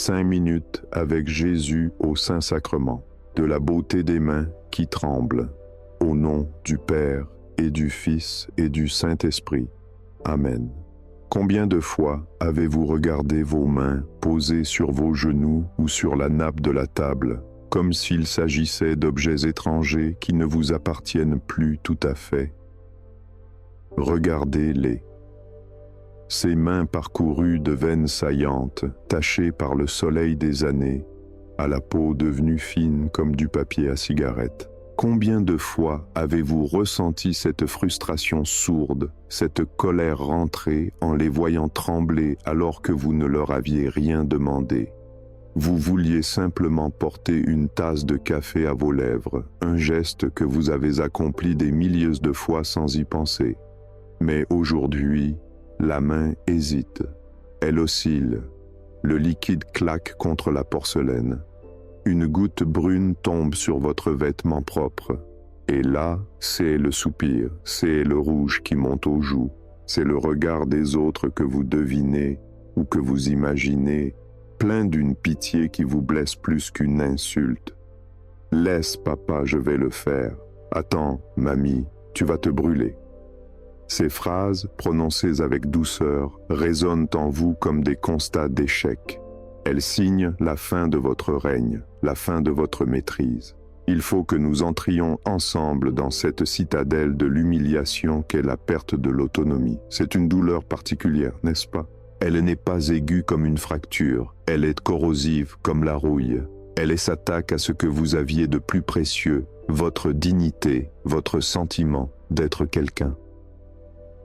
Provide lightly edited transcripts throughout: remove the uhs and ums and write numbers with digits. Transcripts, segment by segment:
5 minutes avec Jésus au Saint-Sacrement, de la beauté des mains qui tremblent, au nom du Père et du Fils et du Saint-Esprit. Amen. Combien de fois avez-vous regardé vos mains posées sur vos genoux ou sur la nappe de la table, comme s'il s'agissait d'objets étrangers qui ne vous appartiennent plus tout à fait? Regardez-les. Ces mains parcourues de veines saillantes, tachées par le soleil des années, à la peau devenue fine comme du papier à cigarette. Combien de fois avez-vous ressenti cette frustration sourde, cette colère rentrée en les voyant trembler alors que vous ne leur aviez rien demandé? Vous vouliez simplement porter une tasse de café à vos lèvres, un geste que vous avez accompli des milliers de fois sans y penser. Mais aujourd'hui, la main hésite, elle oscille, le liquide claque contre la porcelaine. Une goutte brune tombe sur votre vêtement propre. Et là, c'est le soupir, c'est le rouge qui monte aux joues, c'est le regard des autres que vous devinez ou que vous imaginez, plein d'une pitié qui vous blesse plus qu'une insulte. « Laisse, papa, je vais le faire. Attends, mamie, tu vas te brûler. » Ces phrases, prononcées avec douceur, résonnent en vous comme des constats d'échec. Elles signent la fin de votre règne, la fin de votre maîtrise. Il faut que nous entrions ensemble dans cette citadelle de l'humiliation qu'est la perte de l'autonomie. C'est une douleur particulière, n'est-ce pas? Elle n'est pas aiguë comme une fracture, elle est corrosive comme la rouille. Elle s'attaque à ce que vous aviez de plus précieux, votre dignité, votre sentiment d'être quelqu'un.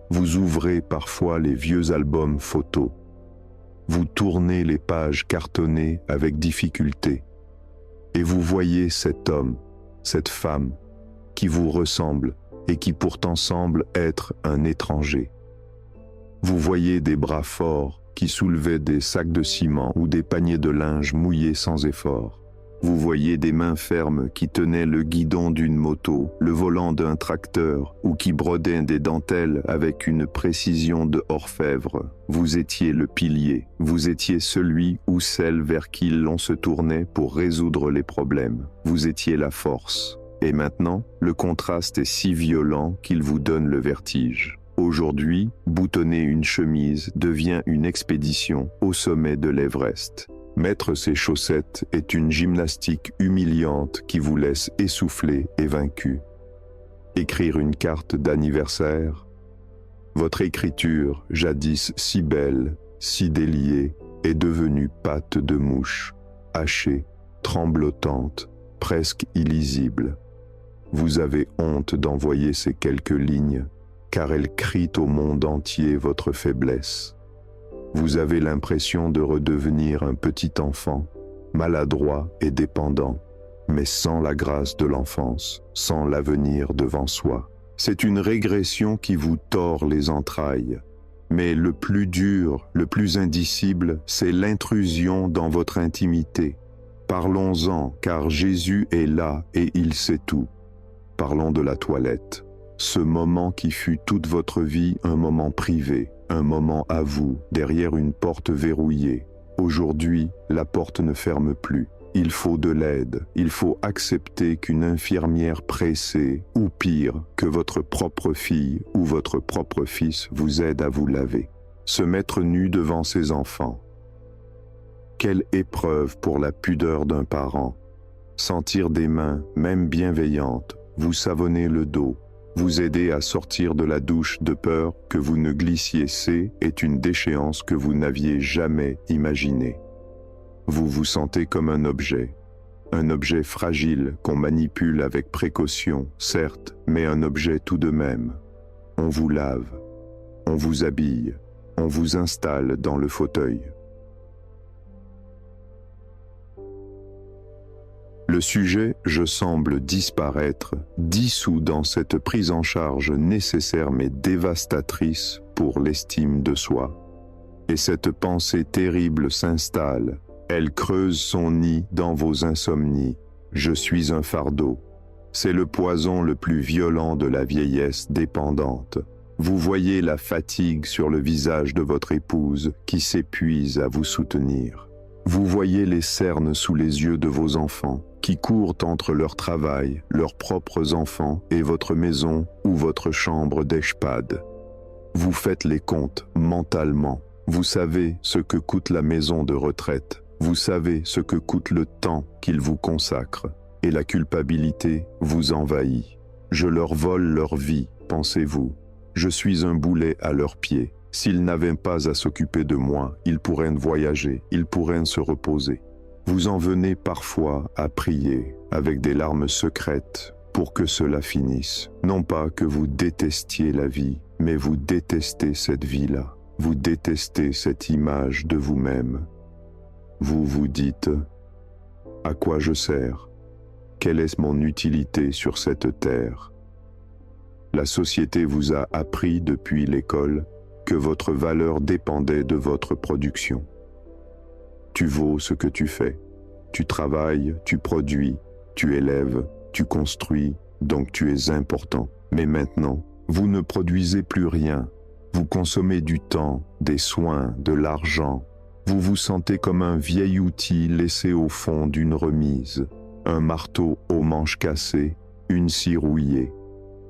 Vous ouvrez parfois les vieux albums photos. Vous tournez les pages cartonnées avec difficulté. Et vous voyez cet homme, cette femme, qui vous ressemble et qui pourtant semble être un étranger. Vous voyez des bras forts qui soulevaient des sacs de ciment ou des paniers de linge mouillés sans effort. Vous voyez des mains fermes qui tenaient le guidon d'une moto, le volant d'un tracteur ou qui brodaient des dentelles avec une précision de orfèvre. Vous étiez le pilier, vous étiez celui ou celle vers qui l'on se tournait pour résoudre les problèmes. Vous étiez la force. Et maintenant, le contraste est si violent qu'il vous donne le vertige. Aujourd'hui, boutonner une chemise devient une expédition au sommet de l'Everest. Mettre ses chaussettes est une gymnastique humiliante qui vous laisse essoufflé et vaincu. Écrire une carte d'anniversaire. Votre écriture, jadis si belle, si déliée, est devenue pâte de mouche, hachée, tremblotante, presque illisible. Vous avez honte d'envoyer ces quelques lignes, car elles crient au monde entier votre faiblesse. Vous avez l'impression de redevenir un petit enfant, maladroit et dépendant, mais sans la grâce de l'enfance, sans l'avenir devant soi. C'est une régression qui vous tord les entrailles. Mais le plus dur, le plus indicible, c'est l'intrusion dans votre intimité. Parlons-en, car Jésus est là et il sait tout. Parlons de la toilette. Ce moment qui fut toute votre vie un moment privé, un moment à vous, derrière une porte verrouillée. Aujourd'hui, la porte ne ferme plus. Il faut de l'aide, il faut accepter qu'une infirmière pressée, ou pire, que votre propre fille ou votre propre fils vous aide à vous laver. Se mettre nu devant ses enfants. Quelle épreuve pour la pudeur d'un parent. Sentir des mains, même bienveillantes, vous savonner le dos, vous aider à sortir de la douche de peur que vous ne glissiez, est une déchéance que vous n'aviez jamais imaginée. Vous vous sentez comme un objet fragile qu'on manipule avec précaution, certes, mais un objet tout de même. On vous lave, on vous habille, on vous installe dans le fauteuil. Le sujet, je semble disparaître, dissous dans cette prise en charge nécessaire mais dévastatrice pour l'estime de soi. Et cette pensée terrible s'installe, elle creuse son nid dans vos insomnies. Je suis un fardeau. C'est le poison le plus violent de la vieillesse dépendante. Vous voyez la fatigue sur le visage de votre épouse qui s'épuise à vous soutenir. Vous voyez les cernes sous les yeux de vos enfants, qui courent entre leur travail, leurs propres enfants et votre maison ou votre chambre d'EHPAD. Vous faites les comptes mentalement. Vous savez ce que coûte la maison de retraite. Vous savez ce que coûte le temps qu'ils vous consacrent. Et la culpabilité vous envahit. Je leur vole leur vie, pensez-vous. Je suis un boulet à leurs pieds. S'ils n'avaient pas à s'occuper de moi, ils pourraient voyager, ils pourraient se reposer. Vous en venez parfois à prier avec des larmes secrètes pour que cela finisse. Non pas que vous détestiez la vie, mais vous détestez cette vie-là. Vous détestez cette image de vous-même. Vous vous dites « À quoi je sers ? Quelle est mon utilité sur cette terre ?» La société vous a appris depuis l'école que votre valeur dépendait de votre production. Tu vaux ce que tu fais. Tu travailles, tu produis, tu élèves, tu construis, donc tu es important. Mais maintenant, vous ne produisez plus rien. Vous consommez du temps, des soins, de l'argent. Vous vous sentez comme un vieil outil laissé au fond d'une remise, un marteau aux manches cassées, une scie rouillée.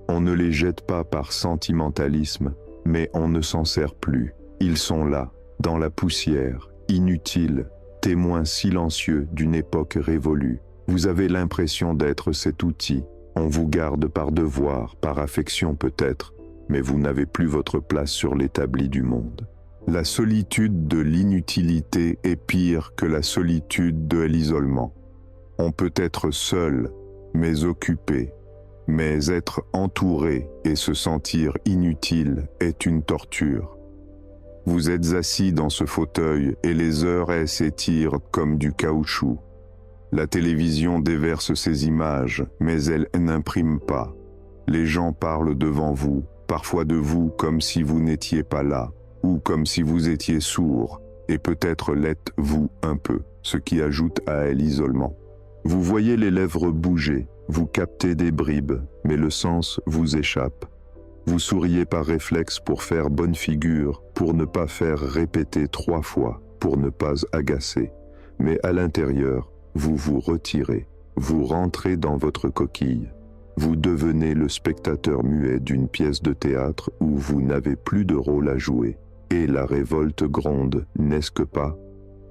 On ne les jette pas par sentimentalisme, mais on ne s'en sert plus. Ils sont là, dans la poussière, inutiles, témoins silencieux d'une époque révolue. Vous avez l'impression d'être cet outil. On vous garde par devoir, par affection peut-être, mais vous n'avez plus votre place sur l'établi du monde. La solitude de l'inutilité est pire que la solitude de l'isolement. On peut être seul, mais occupé. Mais être entouré et se sentir inutile est une torture. Vous êtes assis dans ce fauteuil et les heures s'étirent comme du caoutchouc. La télévision déverse ses images, mais elle n'imprime pas. Les gens parlent devant vous, parfois de vous comme si vous n'étiez pas là, ou comme si vous étiez sourd, et peut-être l'êtes-vous un peu, ce qui ajoute à l'isolement. Vous voyez les lèvres bouger, vous captez des bribes, mais le sens vous échappe. Vous souriez par réflexe pour faire bonne figure, pour ne pas faire répéter 3 fois, pour ne pas agacer. Mais à l'intérieur, vous vous retirez, vous rentrez dans votre coquille. Vous devenez le spectateur muet d'une pièce de théâtre où vous n'avez plus de rôle à jouer. Et la révolte gronde, n'est-ce que pas?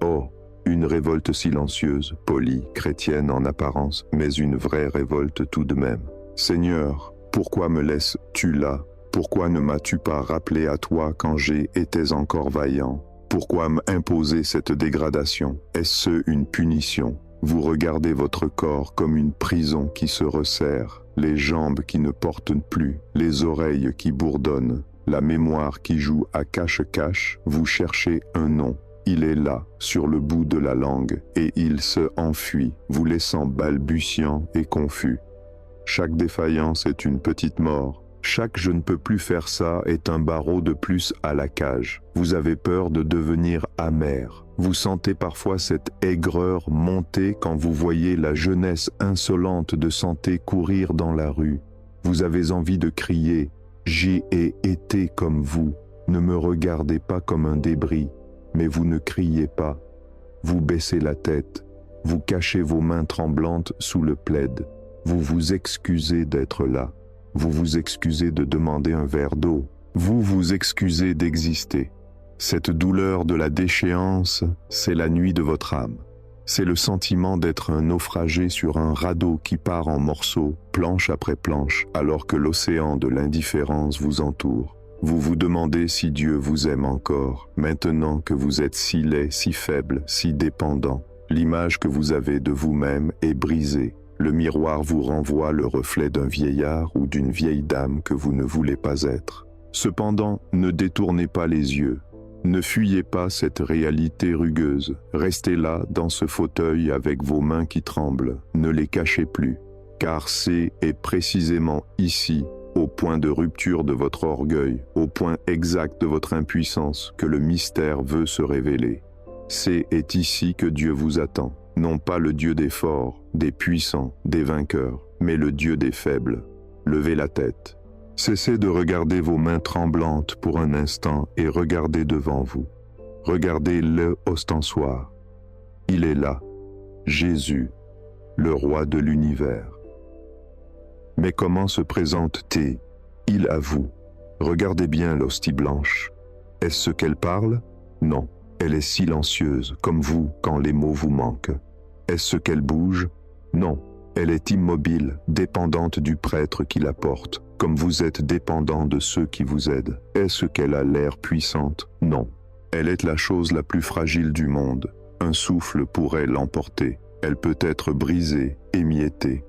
Oh, une révolte silencieuse, polie, chrétienne en apparence, mais une vraie révolte tout de même. Seigneur, pourquoi me laisses-tu là? Pourquoi ne m'as-tu pas rappelé à toi quand j'étais encore vaillant? Pourquoi m'imposer cette dégradation? Est-ce une punition? Vous regardez votre corps comme une prison qui se resserre, les jambes qui ne portent plus, les oreilles qui bourdonnent, la mémoire qui joue à cache-cache. Vous cherchez un nom. Il est là, sur le bout de la langue, et il se enfuit, vous laissant balbutiant et confus. Chaque défaillance est une petite mort. Chaque « je ne peux plus faire ça » est un barreau de plus à la cage. Vous avez peur de devenir amer. Vous sentez parfois cette aigreur monter quand vous voyez la jeunesse insolente de santé courir dans la rue. Vous avez envie de crier « J'y ai été comme vous, ne me regardez pas comme un débris ». Mais vous ne criez pas. Vous baissez la tête. Vous cachez vos mains tremblantes sous le plaid. Vous vous excusez d'être là. Vous vous excusez de demander un verre d'eau. Vous vous excusez d'exister. Cette douleur de la déchéance, c'est la nuit de votre âme. C'est le sentiment d'être un naufragé sur un radeau qui part en morceaux, planche après planche, alors que l'océan de l'indifférence vous entoure. Vous vous demandez si Dieu vous aime encore, maintenant que vous êtes si laid, si faible, si dépendant. L'image que vous avez de vous-même est brisée. Le miroir vous renvoie le reflet d'un vieillard ou d'une vieille dame que vous ne voulez pas être. Cependant, ne détournez pas les yeux. Ne fuyez pas cette réalité rugueuse. Restez là, dans ce fauteuil, avec vos mains qui tremblent. Ne les cachez plus, car c'est précisément ici, au point de rupture de votre orgueil, au point exact de votre impuissance, que le mystère veut se révéler. C'est ici que Dieu vous attend, non pas le Dieu des forts, des puissants, des vainqueurs, mais le Dieu des faibles. Levez la tête. Cessez de regarder vos mains tremblantes pour un instant et regardez devant vous. Regardez le ostensoir. Il est là, Jésus, le roi de l'univers. Mais comment se présente-t-il à vous? Regardez bien l'hostie blanche. Est-ce ce qu'elle parle? Non, elle est silencieuse, comme vous quand les mots vous manquent. Est-ce ce qu'elle bouge? Non, elle est immobile, dépendante du prêtre qui la porte, comme vous êtes dépendant de ceux qui vous aident. Est-ce qu'elle a l'air puissante? Non, elle est la chose la plus fragile du monde. Un souffle pourrait l'emporter. Elle peut être brisée, émiettée.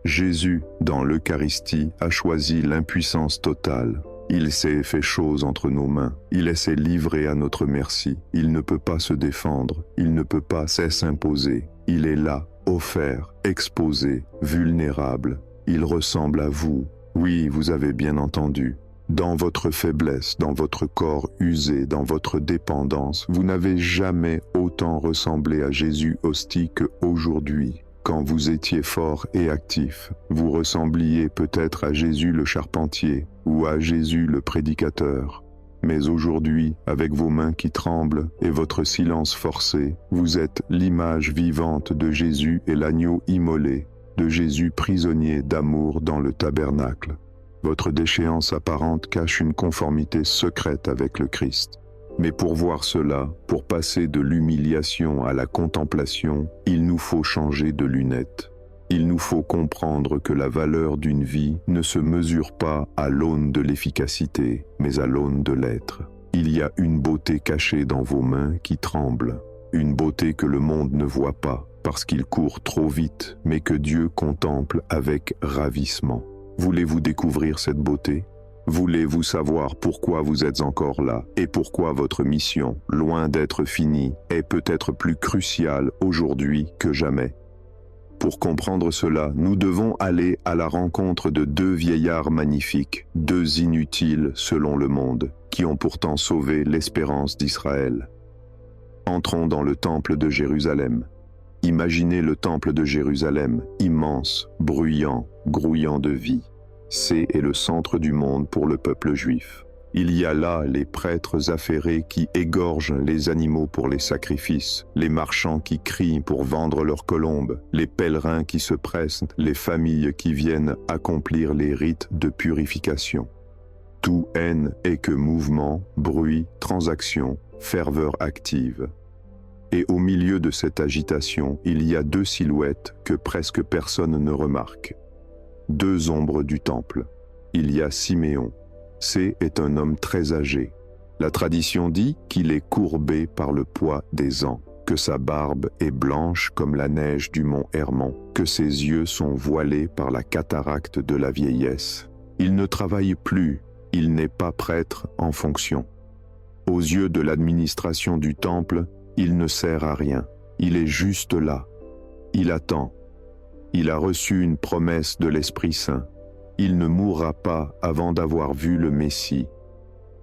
Jésus, dans l'Eucharistie, a choisi l'impuissance totale. Il s'est fait chose entre nos mains. Il s'est livré à notre merci. Il ne peut pas se défendre. Il ne peut pas s'imposer. Il est là, offert, exposé, vulnérable. Il ressemble à vous. Oui, vous avez bien entendu. Dans votre faiblesse, dans votre corps usé, dans votre dépendance, vous n'avez jamais autant ressemblé à Jésus hostie qu'aujourd'hui. Quand vous étiez fort et actif, vous ressembliez peut-être à Jésus le charpentier ou à Jésus le prédicateur. Mais aujourd'hui, avec vos mains qui tremblent et votre silence forcé, vous êtes l'image vivante de Jésus et l'agneau immolé, de Jésus prisonnier d'amour dans le tabernacle. Votre déchéance apparente cache une conformité secrète avec le Christ. Mais pour voir cela, pour passer de l'humiliation à la contemplation, il nous faut changer de lunettes. Il nous faut comprendre que la valeur d'une vie ne se mesure pas à l'aune de l'efficacité, mais à l'aune de l'être. Il y a une beauté cachée dans vos mains qui tremble, une beauté que le monde ne voit pas, parce qu'il court trop vite, mais que Dieu contemple avec ravissement. Voulez-vous découvrir cette beauté? Voulez-vous savoir pourquoi vous êtes encore là et pourquoi votre mission, loin d'être finie, est peut-être plus cruciale aujourd'hui que jamais? Pour comprendre cela, nous devons aller à la rencontre de deux vieillards magnifiques, deux inutiles selon le monde, qui ont pourtant sauvé l'espérance d'Israël. Entrons dans le temple de Jérusalem. Imaginez le temple de Jérusalem, immense, bruyant, grouillant de vie. C'est le centre du monde pour le peuple juif. Il y a là les prêtres affairés qui égorgent les animaux pour les sacrifices, les marchands qui crient pour vendre leurs colombes, les pèlerins qui se pressent, les familles qui viennent accomplir les rites de purification. Tout n'est que mouvement, bruit, transaction, ferveur active. Et au milieu de cette agitation, il y a deux silhouettes que presque personne ne remarque. Deux ombres du temple. Il y a Siméon. C'est un homme très âgé. La tradition dit qu'il est courbé par le poids des ans, que sa barbe est blanche comme la neige du mont Hermon, que ses yeux sont voilés par la cataracte de la vieillesse. Il ne travaille plus, il n'est pas prêtre en fonction. Aux yeux de l'administration du temple, il ne sert à rien. Il est juste là. Il attend. Il a reçu une promesse de l'Esprit Saint. Il ne mourra pas avant d'avoir vu le Messie.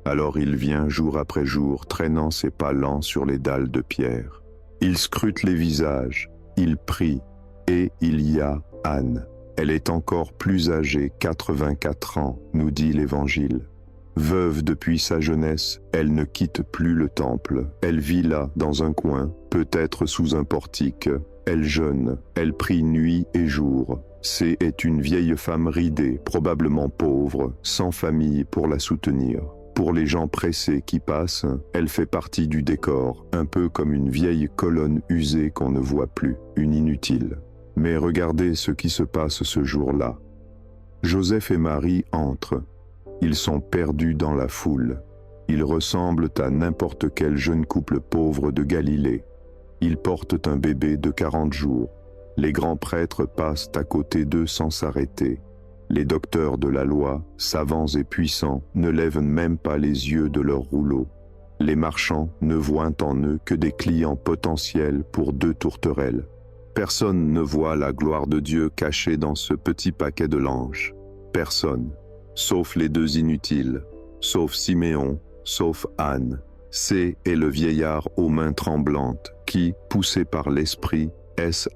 Alors il vient jour après jour, traînant ses pas lents sur les dalles de pierre. Il scrute les visages, il prie, et il y a Anne. Elle est encore plus âgée, 84 ans, nous dit l'Évangile. Veuve depuis sa jeunesse, elle ne quitte plus le temple. Elle vit là, dans un coin, peut-être sous un portique. Elle jeûne, elle prie nuit et jour. C'est une vieille femme ridée, probablement pauvre, sans famille pour la soutenir. Pour les gens pressés qui passent, elle fait partie du décor, un peu comme une vieille colonne usée qu'on ne voit plus, une inutile. Mais regardez ce qui se passe ce jour-là. Joseph et Marie entrent. Ils sont perdus dans la foule. Ils ressemblent à n'importe quel jeune couple pauvre de Galilée. Ils portent un bébé de 40 jours. Les grands prêtres passent à côté d'eux sans s'arrêter. Les docteurs de la loi, savants et puissants, ne lèvent même pas les yeux de leur rouleau. Les marchands ne voient en eux que des clients potentiels pour 2 tourterelles. Personne ne voit la gloire de Dieu cachée dans ce petit paquet de langes. Personne, sauf les 2 inutiles, sauf Siméon, sauf Anne. C'est le vieillard aux mains tremblantes qui, poussé par l'esprit,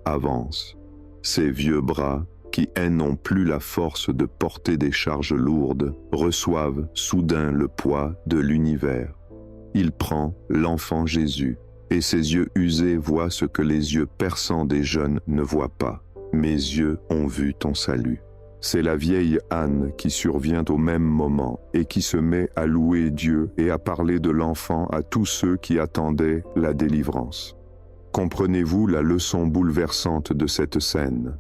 avance. Ces vieux bras, qui n'ont plus la force de porter des charges lourdes, reçoivent soudain le poids de l'univers. Il prend l'enfant Jésus, et ses yeux usés voient ce que les yeux perçants des jeunes ne voient pas. Mes yeux ont vu ton salut. C'est la vieille Anne qui survient au même moment et qui se met à louer Dieu et à parler de l'enfant à tous ceux qui attendaient la délivrance. Comprenez-vous la leçon bouleversante de cette scène?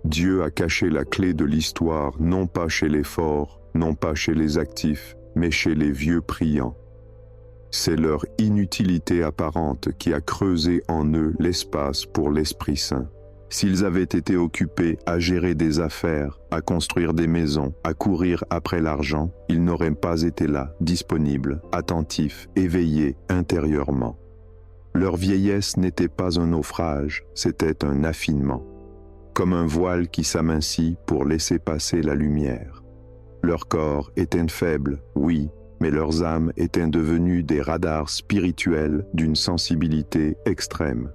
Dieu a caché la clé de l'histoire non pas chez les forts, non pas chez les actifs, mais chez les vieux priants. C'est leur inutilité apparente qui a creusé en eux l'espace pour l'Esprit Saint. S'ils avaient été occupés à gérer des affaires, à construire des maisons, à courir après l'argent, ils n'auraient pas été là, disponibles, attentifs, éveillés intérieurement. Leur vieillesse n'était pas un naufrage, c'était un affinement, comme un voile qui s'amincit pour laisser passer la lumière. Leur corps était faible, oui, mais leurs âmes étaient devenues des radars spirituels d'une sensibilité extrême.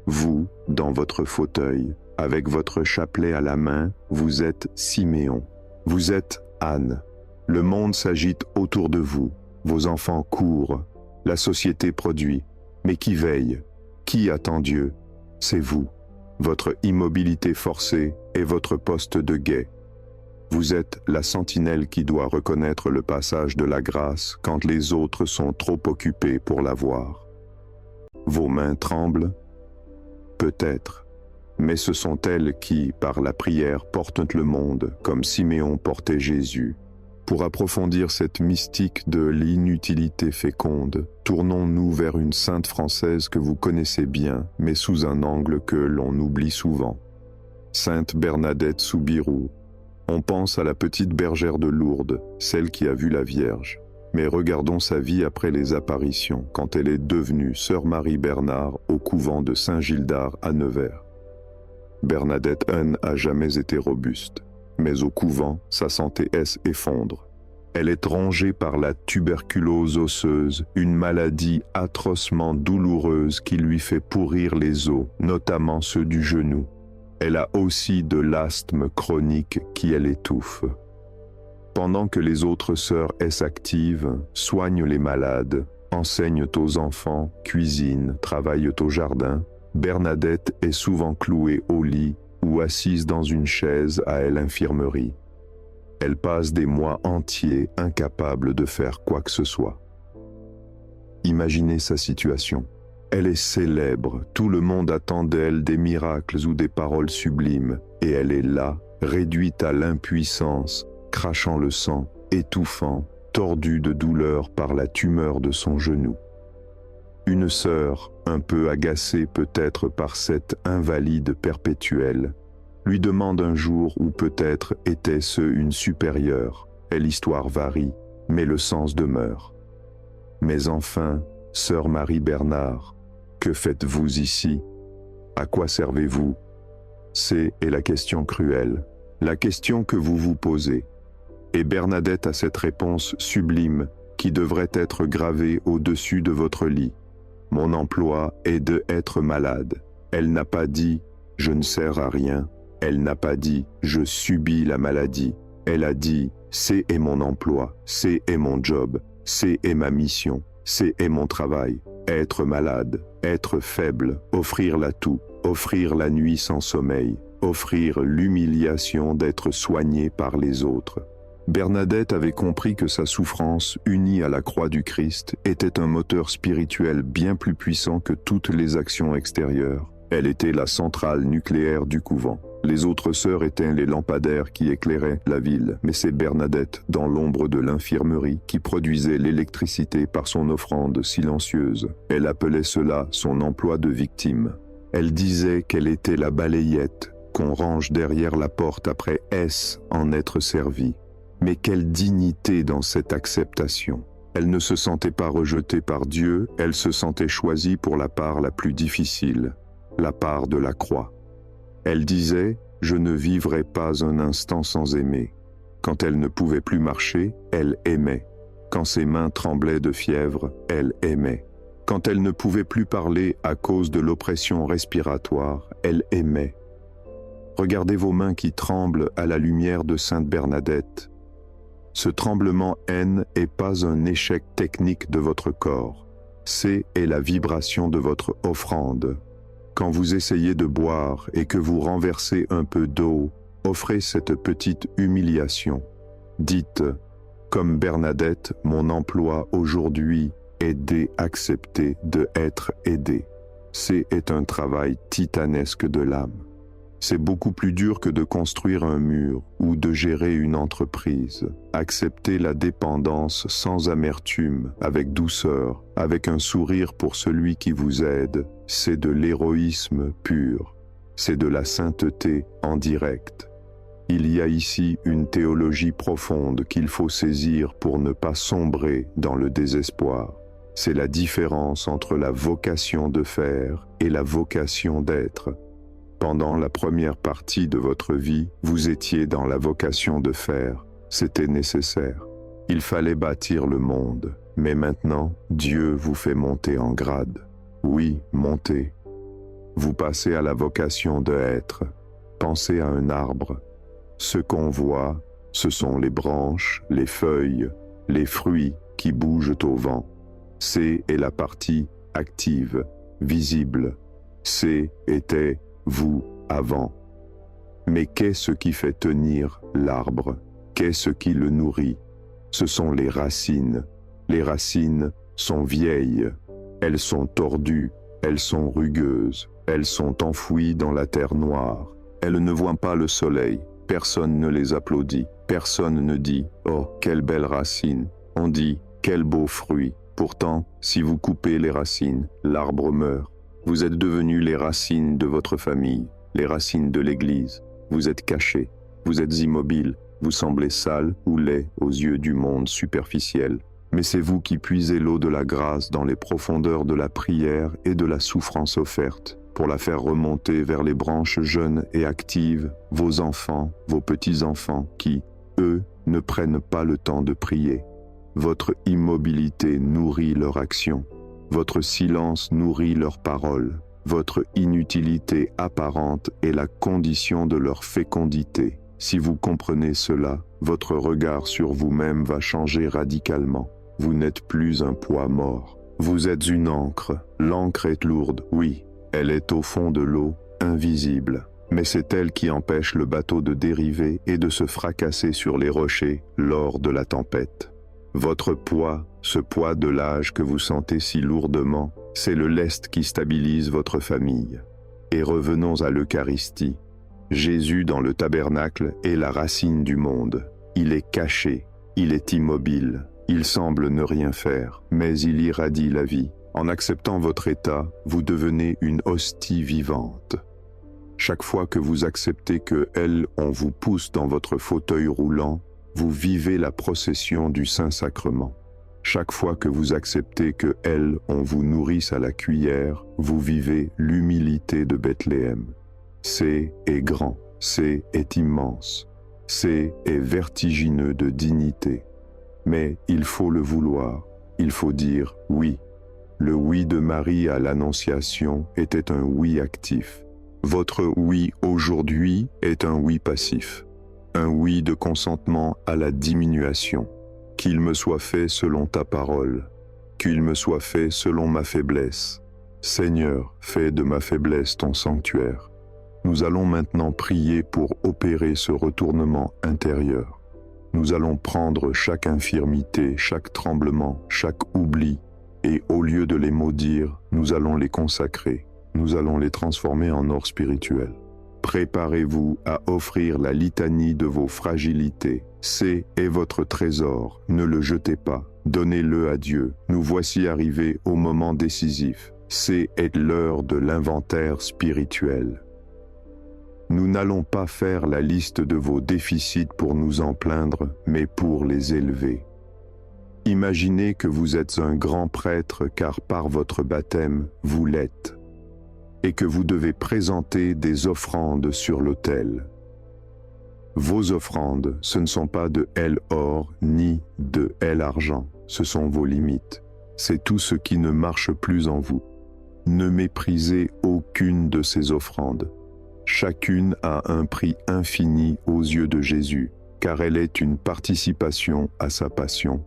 Vous, dans votre fauteuil, avec votre chapelet à la main, vous êtes Siméon. Vous êtes Anne. Le monde s'agite autour de vous. Vos enfants courent. La société produit. Mais qui veille? Qui attend Dieu? C'est vous. Votre immobilité forcée est votre poste de guet. Vous êtes la sentinelle qui doit reconnaître le passage de la grâce quand les autres sont trop occupés pour la voir. Vos mains tremblent? Peut-être, mais ce sont elles qui, par la prière, portent le monde, comme Siméon portait Jésus. Pour approfondir cette mystique de l'inutilité féconde, tournons-nous vers une sainte française que vous connaissez bien, mais sous un angle que l'on oublie souvent. Sainte Bernadette Soubirous. On pense à la petite bergère de Lourdes, celle qui a vu la Vierge. Mais regardons sa vie après les apparitions, quand elle est devenue sœur Marie-Bernard au couvent de Saint-Gildard à Nevers. Bernadette n'a jamais été robuste, mais au couvent, sa santé s'effondre. Elle est rongée par la tuberculose osseuse, une maladie atrocement douloureuse qui lui fait pourrir les os, notamment ceux du genou. Elle a aussi de l'asthme chronique qui l'étouffe. Pendant que les autres sœurs s'activent, soignent les malades, enseignent aux enfants, cuisinent, travaillent au jardin, Bernadette est souvent clouée au lit ou assise dans une chaise à l'infirmerie. Elle passe des mois entiers incapable de faire quoi que ce soit. Imaginez sa situation. Elle est célèbre, tout le monde attend d'elle des miracles ou des paroles sublimes, et elle est là, réduite à l'impuissance, crachant le sang, étouffant, tordue de douleur par la tumeur de son genou. Une sœur, un peu agacée peut-être par cette invalide perpétuelle, lui demande un jour où peut-être était-ce une supérieure, et l'histoire varie, mais le sens demeure. Mais enfin, sœur Marie-Bernard, que faites-vous ici? À quoi servez-vous? C'est la question cruelle, la question que vous vous posez. Et Bernadette a cette réponse sublime qui devrait être gravée au-dessus de votre lit. Mon emploi est d'être malade. Elle n'a pas dit « je ne sers à rien ». Elle n'a pas dit « je subis la maladie ». Elle a dit « c'est mon emploi, c'est mon job, c'est ma mission, c'est mon travail ». Être malade, être faible, offrir l'atout, offrir la nuit sans sommeil, offrir l'humiliation d'être soigné par les autres. Bernadette avait compris que sa souffrance, unie à la croix du Christ, était un moteur spirituel bien plus puissant que toutes les actions extérieures. Elle était la centrale nucléaire du couvent. Les autres sœurs étaient les lampadaires qui éclairaient la ville, mais c'est Bernadette, dans l'ombre de l'infirmerie, qui produisait l'électricité par son offrande silencieuse. Elle appelait cela son emploi de victime. Elle disait qu'elle était la balayette qu'on range derrière la porte après en être servi. Mais quelle dignité dans cette acceptation! Elle ne se sentait pas rejetée par Dieu, elle se sentait choisie pour la part la plus difficile, la part de la croix. Elle disait « Je ne vivrai pas un instant sans aimer ». Quand elle ne pouvait plus marcher, elle aimait. Quand ses mains tremblaient de fièvre, elle aimait. Quand elle ne pouvait plus parler à cause de l'oppression respiratoire, elle aimait. Regardez vos mains qui tremblent à la lumière de Sainte Bernadette. Ce tremblement n'est pas un échec technique de votre corps. C est la vibration de votre offrande. Quand vous essayez de boire et que vous renversez un peu d'eau, offrez cette petite humiliation. Dites, comme Bernadette, mon emploi aujourd'hui est d'accepter de être aidé. C'est un travail titanesque de l'âme. C'est beaucoup plus dur que de construire un mur ou de gérer une entreprise. Accepter la dépendance sans amertume, avec douceur, avec un sourire pour celui qui vous aide, c'est de l'héroïsme pur. C'est de la sainteté en direct. Il y a ici une théologie profonde qu'il faut saisir pour ne pas sombrer dans le désespoir. C'est la différence entre la vocation de faire et la vocation d'être. Pendant la première partie de votre vie, vous étiez dans la vocation de faire. C'était nécessaire. Il fallait bâtir le monde. Mais maintenant, Dieu vous fait monter en grade. Oui, monter. Vous passez à la vocation de être. Pensez à un arbre. Ce qu'on voit, ce sont les branches, les feuilles, les fruits qui bougent au vent. C'est la partie active, visible. C'est était vous avant. Mais qu'est-ce qui fait tenir l'arbre? Qu'est-ce qui le nourrit? Ce sont les racines. Les racines sont vieilles. Elles sont tordues. Elles sont rugueuses. Elles sont enfouies dans la terre noire. Elles ne voient pas le soleil. Personne ne les applaudit. Personne ne dit « Oh, quelle belle racine !» On dit « Quel beau fruit !» Pourtant, si vous coupez les racines, l'arbre meurt. Vous êtes devenus les racines de votre famille, les racines de l'Église. Vous êtes cachés, vous êtes immobiles, vous semblez sales ou laids aux yeux du monde superficiel. Mais c'est vous qui puisez l'eau de la grâce dans les profondeurs de la prière et de la souffrance offerte, pour la faire remonter vers les branches jeunes et actives, vos enfants, vos petits-enfants, qui, eux, ne prennent pas le temps de prier. Votre immobilité nourrit leur action. Votre silence nourrit leurs paroles. Votre inutilité apparente est la condition de leur fécondité. Si vous comprenez cela, votre regard sur vous-même va changer radicalement. Vous n'êtes plus un poids mort. Vous êtes une encre. L'encre est lourde, oui. Elle est au fond de l'eau, invisible. Mais c'est elle qui empêche le bateau de dériver et de se fracasser sur les rochers lors de la tempête. Votre poids, ce poids de l'âge que vous sentez si lourdement, c'est le lest qui stabilise votre famille. Et revenons à l'Eucharistie. Jésus dans le tabernacle est la racine du monde. Il est caché, il est immobile, il semble ne rien faire, mais il irradie la vie. En acceptant votre état, vous devenez une hostie vivante. Chaque fois que vous acceptez que on vous pousse dans votre fauteuil roulant, vous vivez la procession du Saint-Sacrement. Chaque fois que vous acceptez que on vous nourrisse à la cuillère, vous vivez l'humilité de Bethléem. C'est est grand, c'est est immense, c'est est vertigineux de dignité. Mais il faut le vouloir, il faut dire oui. Le oui de Marie à l'Annonciation était un oui actif. Votre oui aujourd'hui est un oui passif. Un oui de consentement à la diminution. Qu'il me soit fait selon ta parole. Qu'il me soit fait selon ma faiblesse. Seigneur, fais de ma faiblesse ton sanctuaire. Nous allons maintenant prier pour opérer ce retournement intérieur. Nous allons prendre chaque infirmité, chaque tremblement, chaque oubli, et au lieu de les maudire, nous allons les consacrer. Nous allons les transformer en or spirituel. Préparez-vous à offrir la litanie de vos fragilités. C'est est votre trésor, ne le jetez pas, donnez-le à Dieu. Nous voici arrivés au moment décisif. C'est est l'heure de l'inventaire spirituel. Nous n'allons pas faire la liste de vos déficits pour nous en plaindre, mais pour les élever. Imaginez que vous êtes un grand prêtre car par votre baptême, vous l'êtes. Et que vous devez présenter des offrandes sur l'autel. Vos offrandes, ce ne sont pas de or ni de argent, ce sont vos limites. C'est tout ce qui ne marche plus en vous. Ne méprisez aucune de ces offrandes. Chacune a un prix infini aux yeux de Jésus, car elle est une participation à sa passion.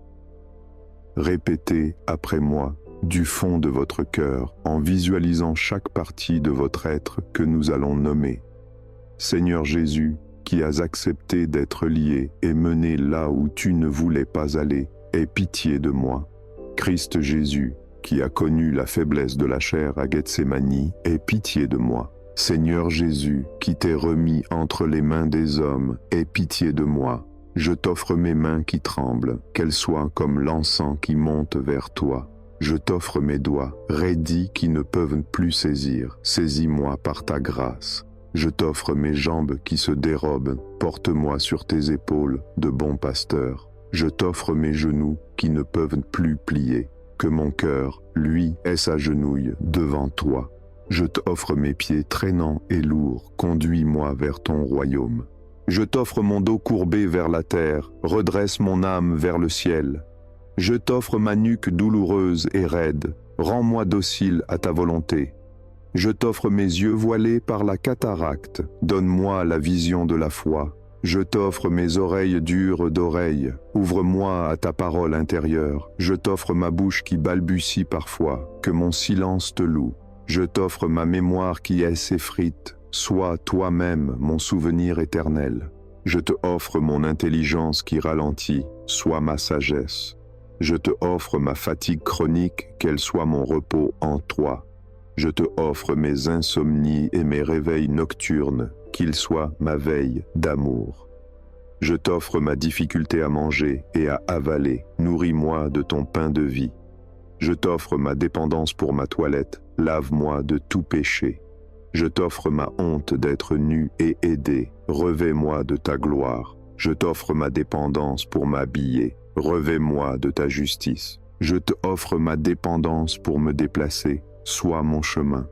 Répétez après moi, du fond de votre cœur, en visualisant chaque partie de votre être que nous allons nommer. Seigneur Jésus, qui as accepté d'être lié et mené là où tu ne voulais pas aller, aie pitié de moi. Christ Jésus, qui a connu la faiblesse de la chair à Gethsémani, aie pitié de moi. Seigneur Jésus, qui t'es remis entre les mains des hommes, aie pitié de moi. Je t'offre mes mains qui tremblent, qu'elles soient comme l'encens qui monte vers toi. Je t'offre mes doigts, raidis qui ne peuvent plus saisir. Saisis-moi par ta grâce. Je t'offre mes jambes qui se dérobent, porte-moi sur tes épaules, de bon pasteur. Je t'offre mes genoux qui ne peuvent plus plier. Que mon cœur, lui, s'agenouille devant toi. Je t'offre mes pieds traînants et lourds, conduis-moi vers ton royaume. Je t'offre mon dos courbé vers la terre, redresse mon âme vers le ciel. Je t'offre ma nuque douloureuse et raide, rends-moi docile à ta volonté. Je t'offre mes yeux voilés par la cataracte, donne-moi la vision de la foi. Je t'offre mes oreilles dures d'oreilles, ouvre-moi à ta parole intérieure. Je t'offre ma bouche qui balbutie parfois, que mon silence te loue. Je t'offre ma mémoire qui s'effrite, sois toi-même mon souvenir éternel. Je te offre mon intelligence qui ralentit, sois ma sagesse. Je te offre ma fatigue chronique, qu'elle soit mon repos en toi. Je te offre mes insomnies et mes réveils nocturnes, qu'ils soient ma veille d'amour. Je t'offre ma difficulté à manger et à avaler, nourris-moi de ton pain de vie. Je t'offre ma dépendance pour ma toilette, lave-moi de tout péché. Je t'offre ma honte d'être nu et aidé, revêt-moi de ta gloire. Je t'offre ma dépendance pour m'habiller, revêt-moi de ta justice. Je te offre ma dépendance pour me déplacer, sois mon chemin.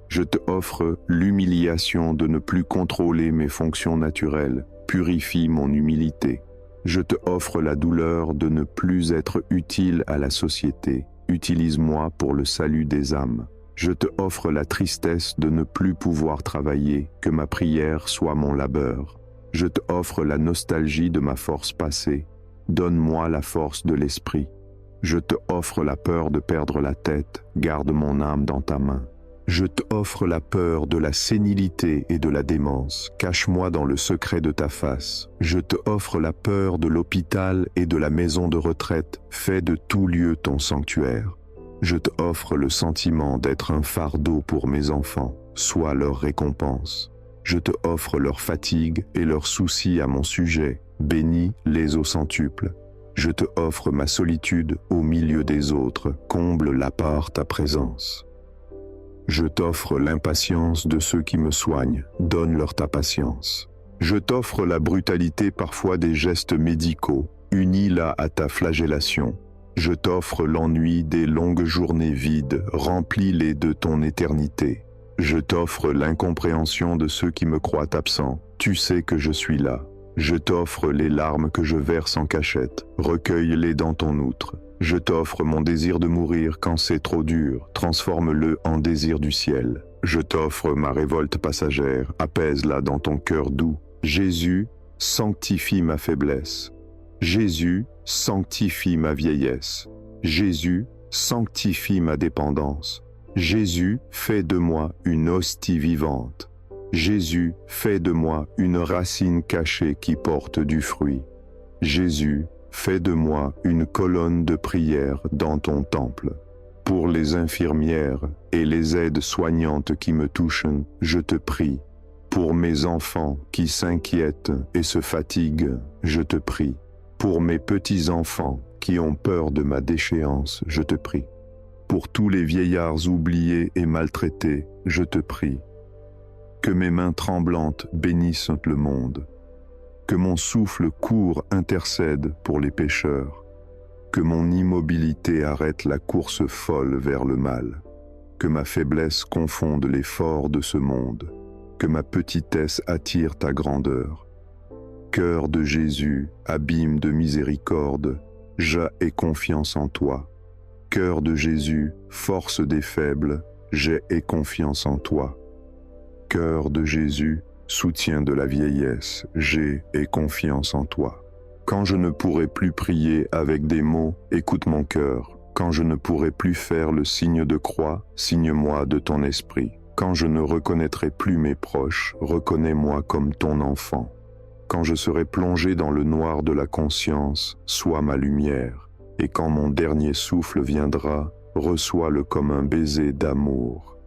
Je te offre l'humiliation de ne plus contrôler mes fonctions naturelles, purifie mon humilité. Je te offre la douleur de ne plus être utile à la société, utilise-moi pour le salut des âmes. Je te offre la tristesse de ne plus pouvoir travailler, que ma prière soit mon labeur. Je te offre la nostalgie de ma force passée, donne-moi la force de l'esprit. Je te offre la peur de perdre la tête, garde mon âme dans ta main. Je t'offre la peur de la sénilité et de la démence, cache-moi dans le secret de ta face. Je te offre la peur de l'hôpital et de la maison de retraite, fais de tout lieu ton sanctuaire. Je t'offre le sentiment d'être un fardeau pour mes enfants, sois leur récompense. Je te offre leur fatigue et leurs soucis à mon sujet, bénis-les au centuple. Je te offre ma solitude au milieu des autres, comble-la par ta présence. Je t'offre l'impatience de ceux qui me soignent, donne-leur ta patience. Je t'offre la brutalité parfois des gestes médicaux, unis-la à ta flagellation. Je t'offre l'ennui des longues journées vides, remplis-les de ton éternité. Je t'offre l'incompréhension de ceux qui me croient absent, tu sais que je suis là. Je t'offre les larmes que je verse en cachette, recueille-les dans ton outre. Je t'offre mon désir de mourir quand c'est trop dur, transforme-le en désir du ciel. Je t'offre ma révolte passagère, apaise-la dans ton cœur doux. Jésus, sanctifie ma faiblesse. Jésus, sanctifie ma vieillesse. Jésus, sanctifie ma dépendance. Jésus, fais de moi une hostie vivante. Jésus, fais de moi une racine cachée qui porte du fruit. Jésus, fais de moi une colonne de prière dans ton temple. Pour les infirmières et les aides soignantes qui me touchent, je te prie. Pour mes enfants qui s'inquiètent et se fatiguent, je te prie. Pour mes petits-enfants qui ont peur de ma déchéance, je te prie. Pour tous les vieillards oubliés et maltraités, je te prie. Que mes mains tremblantes bénissent le monde. Que mon souffle court intercède pour les pécheurs. Que mon immobilité arrête la course folle vers le mal. Que ma faiblesse confonde l'effort de ce monde. Que ma petitesse attire ta grandeur. Cœur de Jésus, abîme de miséricorde, j'ai confiance en toi. Cœur de Jésus, force des faibles, j'ai confiance en toi. Cœur de Jésus, soutien de la vieillesse, j'ai confiance en toi. Quand je ne pourrai plus prier avec des mots, écoute mon cœur. Quand je ne pourrai plus faire le signe de croix, signe-moi de ton esprit. Quand je ne reconnaîtrai plus mes proches, reconnais-moi comme ton enfant. Quand je serai plongé dans le noir de la conscience, sois ma lumière. Et quand mon dernier souffle viendra, reçois-le comme un baiser d'amour.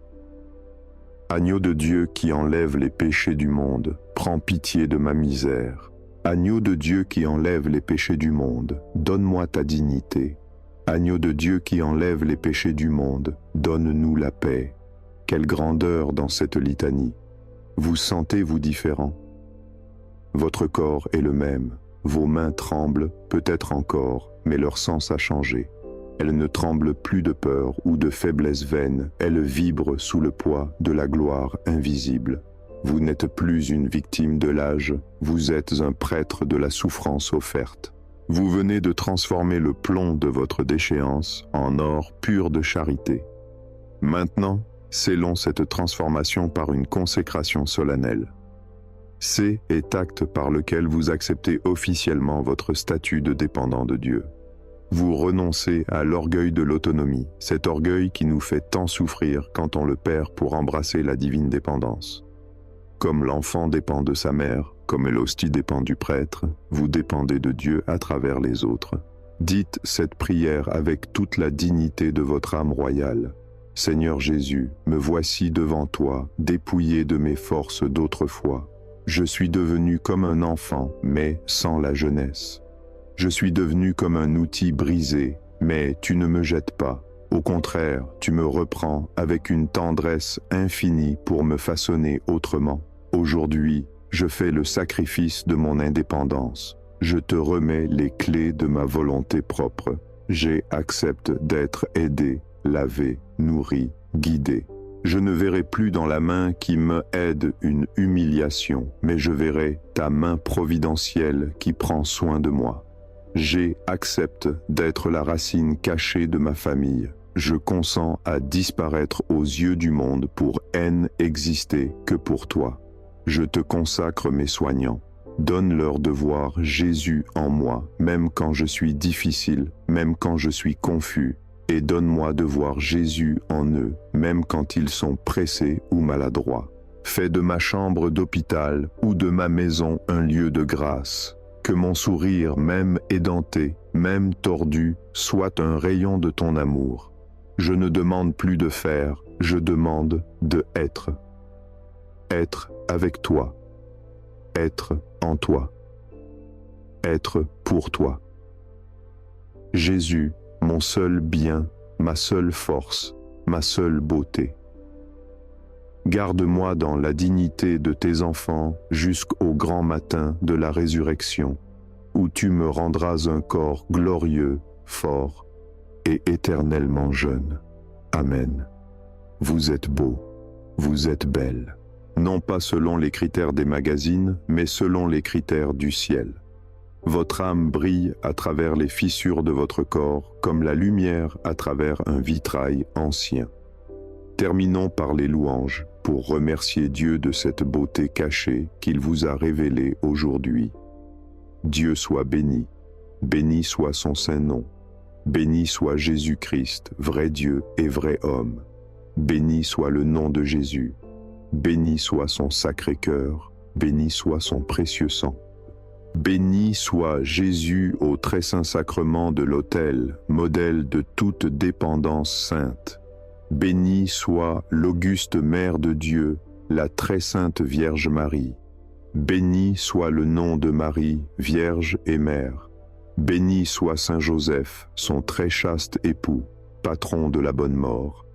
Agneau de Dieu qui enlève les péchés du monde, prends pitié de ma misère. Agneau de Dieu qui enlève les péchés du monde, donne-moi ta dignité. Agneau de Dieu qui enlève les péchés du monde, donne-nous la paix. Quelle grandeur dans cette litanie. Vous sentez-vous différent? Votre corps est le même, vos mains tremblent, peut-être encore, mais leur sens a changé. Elles ne tremblent plus de peur ou de faiblesse vaine, elles vibrent sous le poids de la gloire invisible. Vous n'êtes plus une victime de l'âge, vous êtes un prêtre de la souffrance offerte. Vous venez de transformer le plomb de votre déchéance en or pur de charité. Maintenant, scellons cette transformation par une consécration solennelle. C'est acte par lequel vous acceptez officiellement votre statut de dépendant de Dieu. Vous renoncez à l'orgueil de l'autonomie, cet orgueil qui nous fait tant souffrir quand on le perd pour embrasser la divine dépendance. Comme l'enfant dépend de sa mère, comme l'hostie dépend du prêtre, vous dépendez de Dieu à travers les autres. Dites cette prière avec toute la dignité de votre âme royale. Seigneur Jésus, me voici devant toi, dépouillé de mes forces d'autrefois. Je suis devenu comme un enfant, mais sans la jeunesse. Je suis devenu comme un outil brisé, mais tu ne me jettes pas. Au contraire, tu me reprends avec une tendresse infinie pour me façonner autrement. Aujourd'hui, je fais le sacrifice de mon indépendance. Je te remets les clés de ma volonté propre. J'accepte d'être aidé, lavé, nourri, guidé. Je ne verrai plus dans la main qui me aide une humiliation, mais je verrai ta main providentielle qui prend soin de moi. J'accepte d'être la racine cachée de ma famille. Je consens à disparaître aux yeux du monde pour n'exister que pour toi. Je te consacre mes soignants. Donne-leur de voir Jésus en moi, même quand je suis difficile, même quand je suis confus, et donne-moi de voir Jésus en eux, même quand ils sont pressés ou maladroits. Fais de ma chambre d'hôpital ou de ma maison un lieu de grâce. Que mon sourire, même édenté, même tordu, soit un rayon de ton amour. Je ne demande plus de faire, je demande de être. Être avec toi. Être en toi. Être pour toi. Jésus, mon seul bien, ma seule force, ma seule beauté. Garde-moi dans la dignité de tes enfants jusqu'au grand matin de la résurrection, où tu me rendras un corps glorieux, fort et éternellement jeune. Amen. Vous êtes beau, vous êtes belle, non pas selon les critères des magazines, mais selon les critères du ciel. Votre âme brille à travers les fissures de votre corps comme la lumière à travers un vitrail ancien. Terminons par les louanges pour remercier Dieu de cette beauté cachée qu'il vous a révélée aujourd'hui. Dieu soit béni, béni soit son saint nom, béni soit Jésus-Christ, vrai Dieu et vrai homme, béni soit le nom de Jésus, béni soit son sacré cœur, béni soit son précieux sang. Béni soit Jésus au très saint sacrement de l'autel, modèle de toute dépendance sainte. Béni soit l'auguste Mère de Dieu, la très sainte Vierge Marie. Béni soit le nom de Marie, Vierge et Mère. Béni soit Saint Joseph, son très chaste époux, patron de la bonne mort.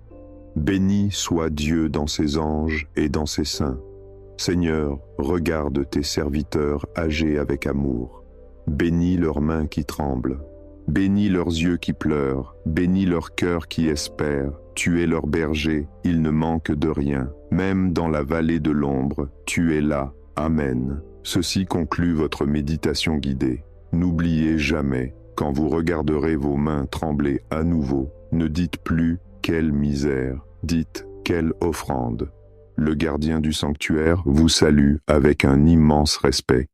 Béni soit Dieu dans ses anges et dans ses saints. Seigneur, regarde tes serviteurs âgés avec amour. Bénis leurs mains qui tremblent. Bénis leurs yeux qui pleurent. Bénis leur cœur qui espère. Tu es leur berger, ils ne manquent de rien. Même dans la vallée de l'ombre, tu es là. Amen. Ceci conclut votre méditation guidée. N'oubliez jamais, quand vous regarderez vos mains trembler à nouveau, ne dites plus « quelle misère », dites « quelle offrande ». Le gardien du sanctuaire vous salue avec un immense respect.